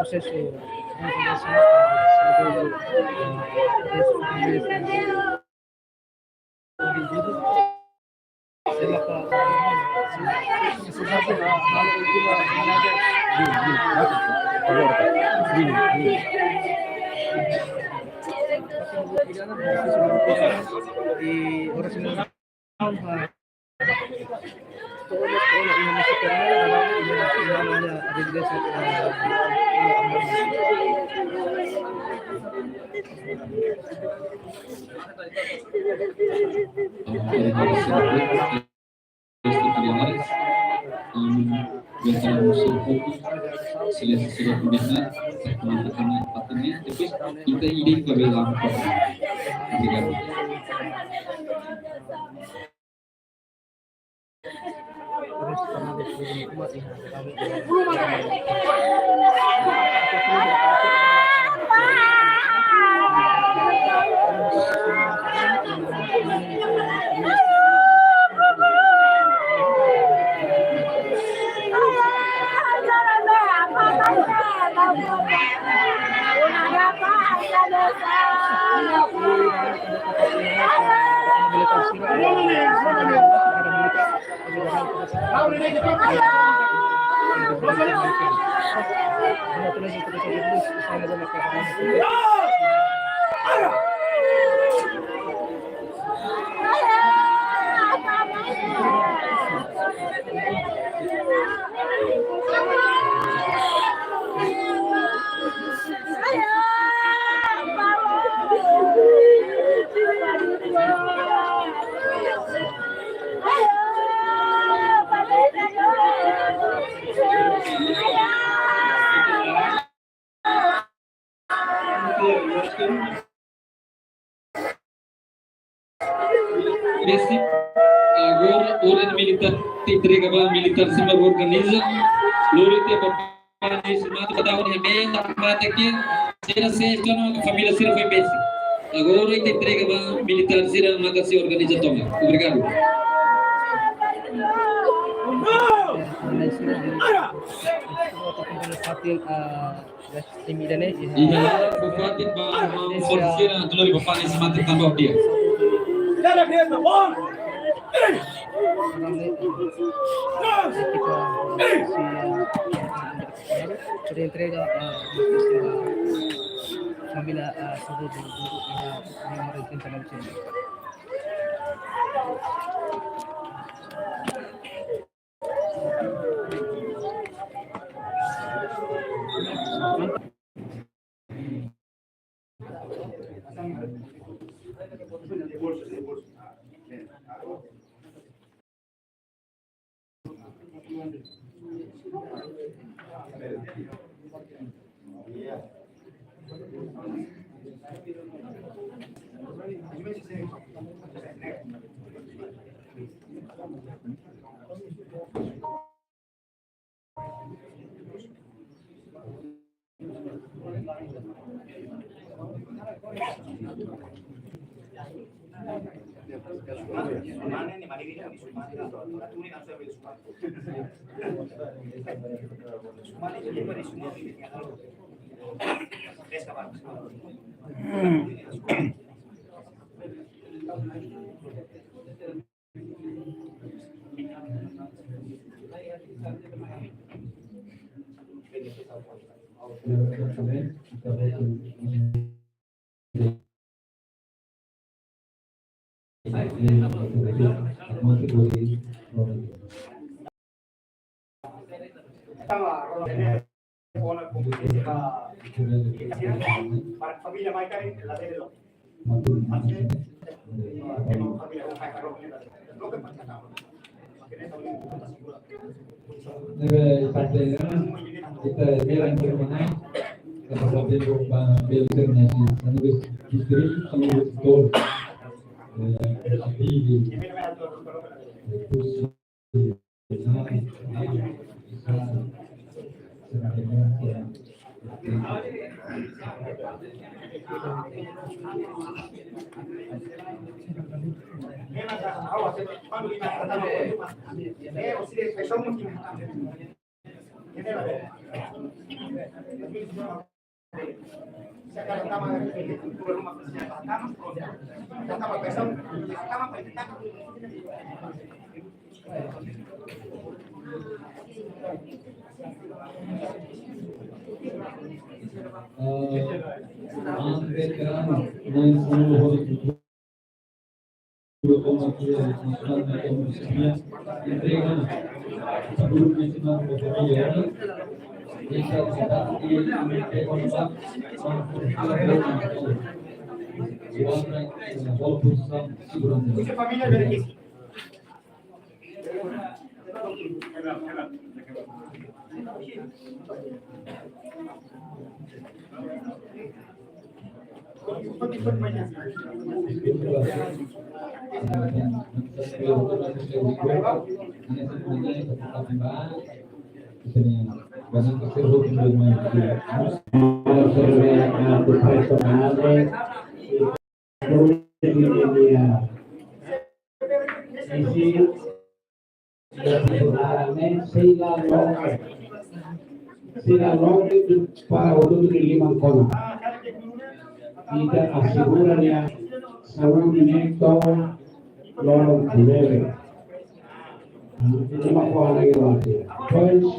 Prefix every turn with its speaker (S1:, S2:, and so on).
S1: proceso di orang
S2: Basic agora orden militar entrega militar se organiza loro te papani semana pada tahun yang mata que será sexta no família será foi basic agora te entrega militar será maka se organiza toma obrigado iya bufatin bang forcira tulari papani semata tambah dia
S1: sudah entrega familia satu dulu yang merupakan calon
S3: Kita jalan ke mana?
S2: kapatid Belter na si San Luis District, San Luis Tol. Aktivi.
S3: Sila Roque para untuk 5 kono. Tidak asegura niya sa minuto lorong kulere. Hindi makuha na yun. Points,